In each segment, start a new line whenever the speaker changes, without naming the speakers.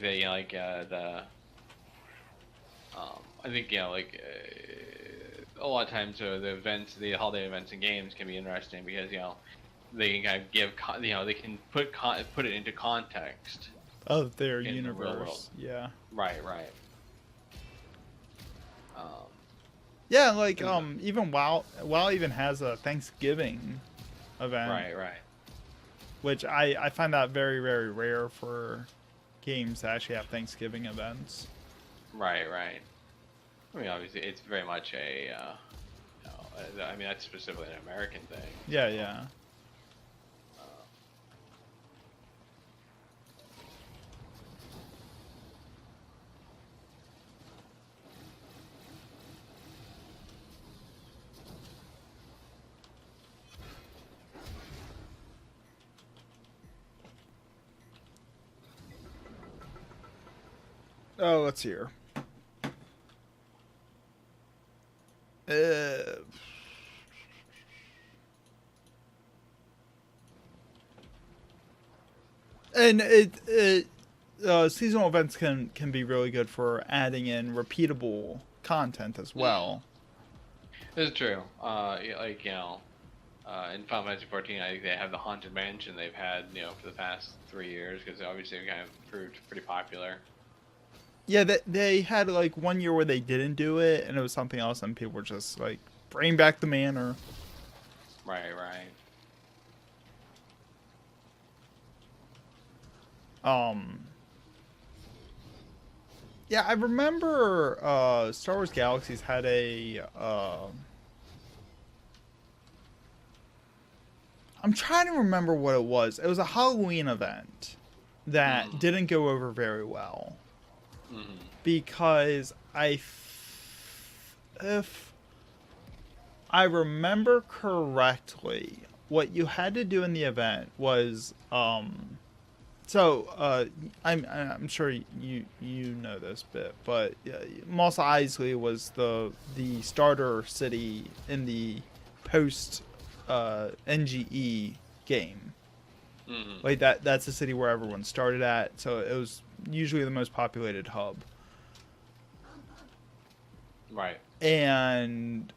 the I think a lot of times the holiday events and games can be interesting because they can kind of they can put it into context
of their
in the real world.
universe. Yeah.
Right.
Yeah, like even WoW even has a Thanksgiving event.
Right.
Which I find that very, very rare for games that actually have Thanksgiving events.
Right. I mean, obviously, it's very much I mean, that's specifically an American thing.
Yeah. Oh, let's see here. And seasonal events can be really good for adding in repeatable content as well.
This is true. In Final Fantasy 14, I think they have the Haunted Mansion they've had, for the past 3 years, because obviously it kind of proved pretty popular.
Yeah, they had like 1 year where they didn't do it, and it was something else, and people were just like, bring back the manor.
Right.
Yeah, I remember Star Wars Galaxies had a I'm trying to remember what it was. It was a Halloween event that didn't go over very well. Because if I remember correctly, what you had to do in the event was I'm sure you know this bit, but Mos Eisley was the starter city in the post NGE game. Like that's the city where everyone started at, so it was usually the most populated hub.
Right.
And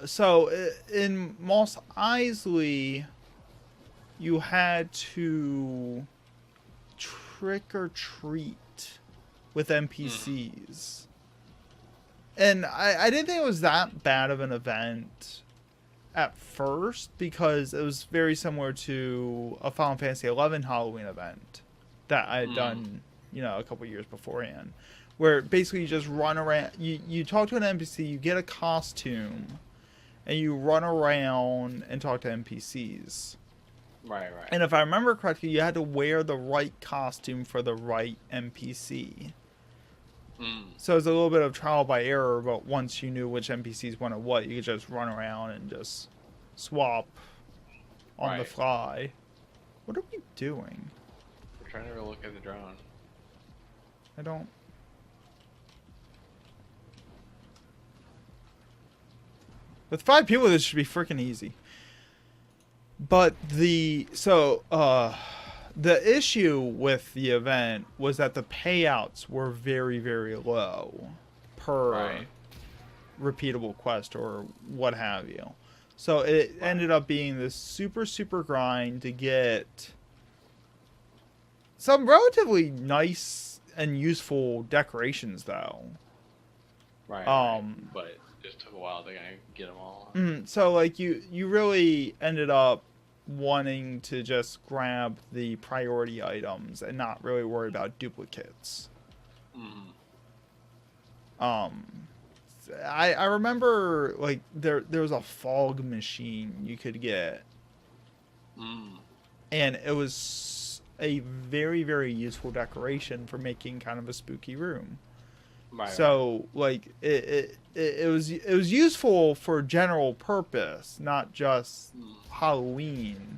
so in Mos Eisley, you had to trick or treat with NPCs. And I didn't think it was that bad of an event at first, because it was very similar to a Final Fantasy XI Halloween event that I had done, a couple years beforehand, where basically you just run around, you talk to an NPC, you get a costume, and you run around and talk to NPCs.
Right.
And if I remember correctly, you had to wear the right costume for the right NPC. So it's a little bit of trial by error, but once you knew which NPCs wanted what, you could just run around and just swap on the fly. What are we doing?
We're trying to look at the drone.
I don't... With 5 people, this should be freaking easy. But the issue with the event was that the payouts were very, very low per repeatable quest or what have you. So it ended up being this super, super grind to get some relatively nice and useful decorations, though.
Right. But it just took a while to get them all.
So like you really ended up wanting to just grab the priority items and not really worry about duplicates. I remember like there was a fog machine you could get, and it was a very, very useful decoration for making kind of a spooky room. So like it was useful for general purpose, not just Halloween.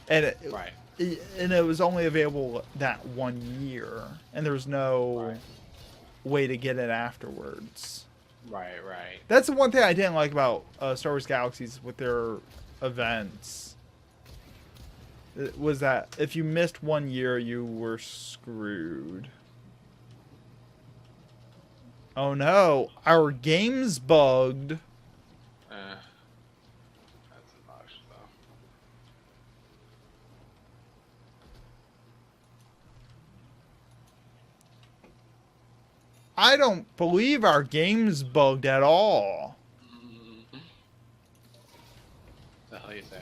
And it was only available that 1 year, and there was no way to get it afterwards.
Right, right.
That's the one thing I didn't like about Star Wars Galaxies with their events. It was that if you missed 1 year, you were screwed. Oh no, our game's bugged.
That's obnoxious, though.
I don't believe our game's bugged at all.
The hell you say?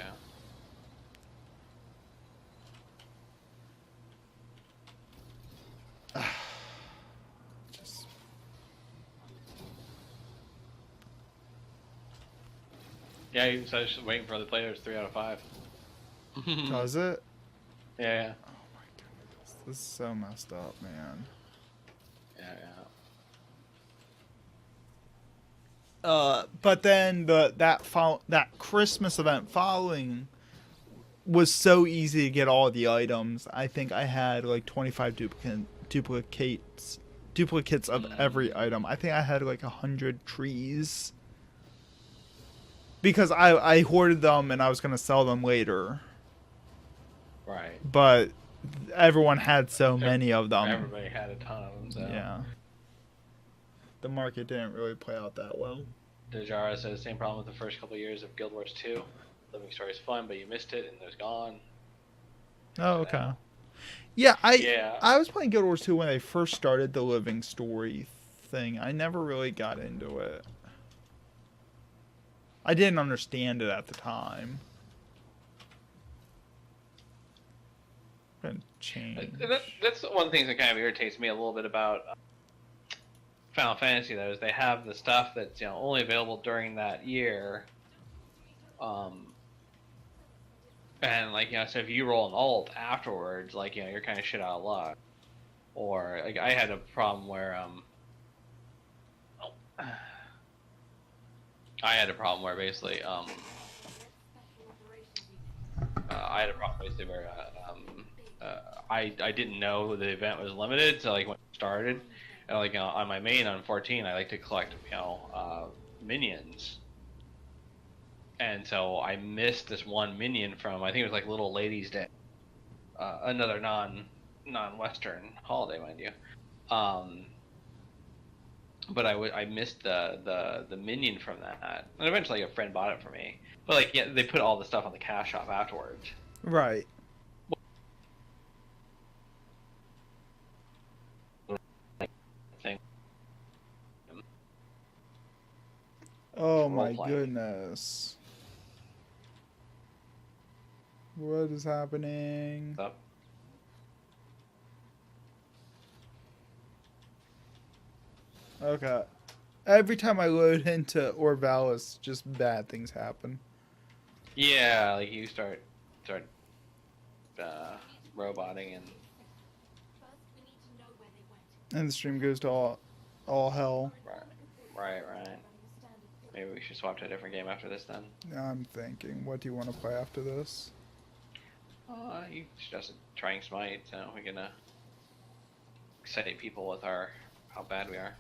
Yeah, even so, I was just waiting for the players. 3 out of 5.
Does it?
Yeah.
Oh my goodness, this is so messed up, man.
Yeah.
But then that Christmas event following was so easy to get all the items. I think I had like 25 duplicates of every item. I think I had like 100 trees because I hoarded them and I was gonna sell them later.
Right.
But everyone had so many of them.
Everybody had a ton of them. So.
Yeah. The market didn't really play out that well.
Dejara said the same problem with the first couple of years of Guild Wars 2. Living Story is fun, but you missed it and it was gone.
Oh, okay. Yeah,
Yeah.
I was playing Guild Wars 2 when they first started the Living Story thing. I never really got into it. I didn't understand it at the time. Change.
That's one thing that kind of irritates me a little bit about Final Fantasy, though, is they have the stuff that's only available during that year, and like so if you roll an ult afterwards, like you're kind of shit out of luck. Or like I had a problem where basically I had a problem basically where I didn't know the event was limited, so like when it started, and like on my main on 14, I like to collect minions, and so I missed this one minion from I think it was like Little Ladies Day, another non-Western holiday, mind you, but I missed the minion from that, and eventually a friend bought it for me, but like they put all the stuff on the cash shop afterwards.
Right. Oh my goodness. What is happening?
Up.
Okay. Every time I load into Orvalis, just bad things happen.
Yeah, like you start roboting
and the stream goes to all hell.
Right. Maybe we should swap to a different game after this then.
I'm thinking, what do you want to play after this?
You suggested trying Smite, so we're gonna excite people with how bad we are.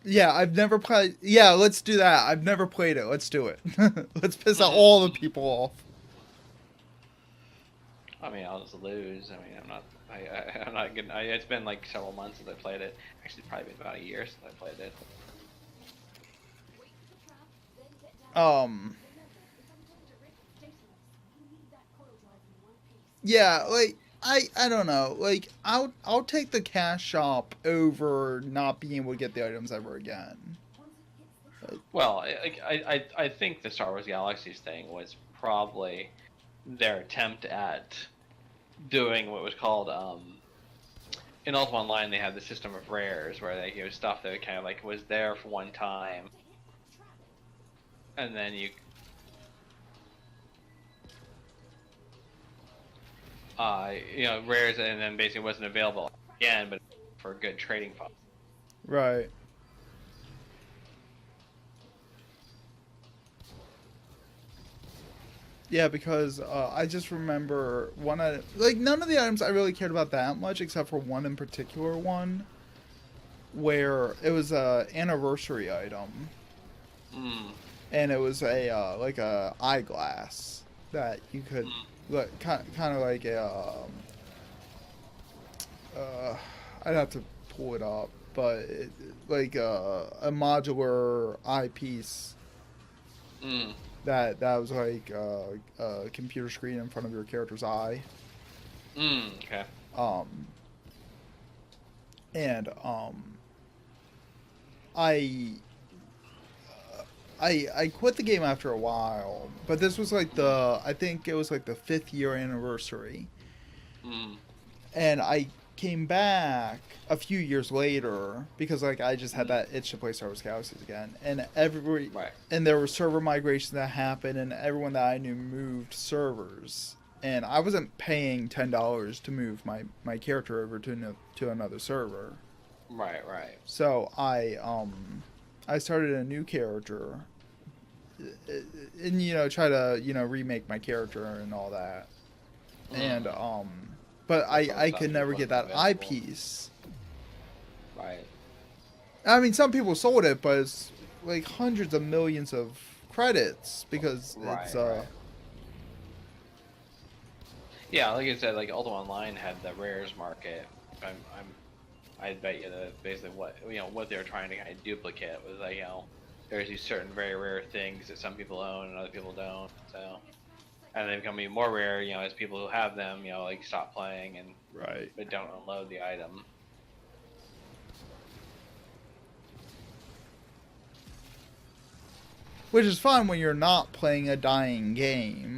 Yeah, I've never played. Yeah, let's do that. I've never played it. Let's do it. Let's piss out all the people off.
I mean, I'll just lose. I mean, I'm not good. It's been like several months since I played it. Actually, it's probably been about a year since I played it.
Yeah, like I don't know. Like I'll take the cash shop over not being able to get the items ever again.
Well, I think the Star Wars Galaxies thing was probably their attempt at doing what was called in Ultima Online. They had the system of rares where they give stuff that kind of like was there for one time, and then you rares, and then basically wasn't available again, but for a good trading fund.
Right. Yeah, because I just remember one item, like none of the items I really cared about that much, except for one in particular one. where it was a anniversary item,
Mm.
and it was a like a eyeglass that you could look kind of like a I'd have to pull it up, but like a modular eyepiece
Mm.
that was like a computer screen in front of your character's eye.
Mm. Okay.
Um, and I I quit the game after a while, but this was like I think it was like the 5th year anniversary,
Mm.
and I came back a few years later because like I just had that itch to play Star Wars Galaxies again, and
Right.
and there were server migrations that happened, and everyone that I knew moved servers, and I wasn't paying $10 to move my character over to another server.
Right. Right.
So I started a new character, and try to remake my character and all that, and but I could never get that eyepiece.
Right.
I mean, some people sold it, but it's like hundreds of millions of credits because it's
Right. Yeah, like I said, like Ultima Online had the rares market. I'd bet you that basically what they were trying to kind of duplicate was like there's these certain very rare things that some people own and other people don't. So, and they become even more rare, as people who have them, like stop playing and
right.
but don't unload the item.
Which is fun when you're not playing a dying game.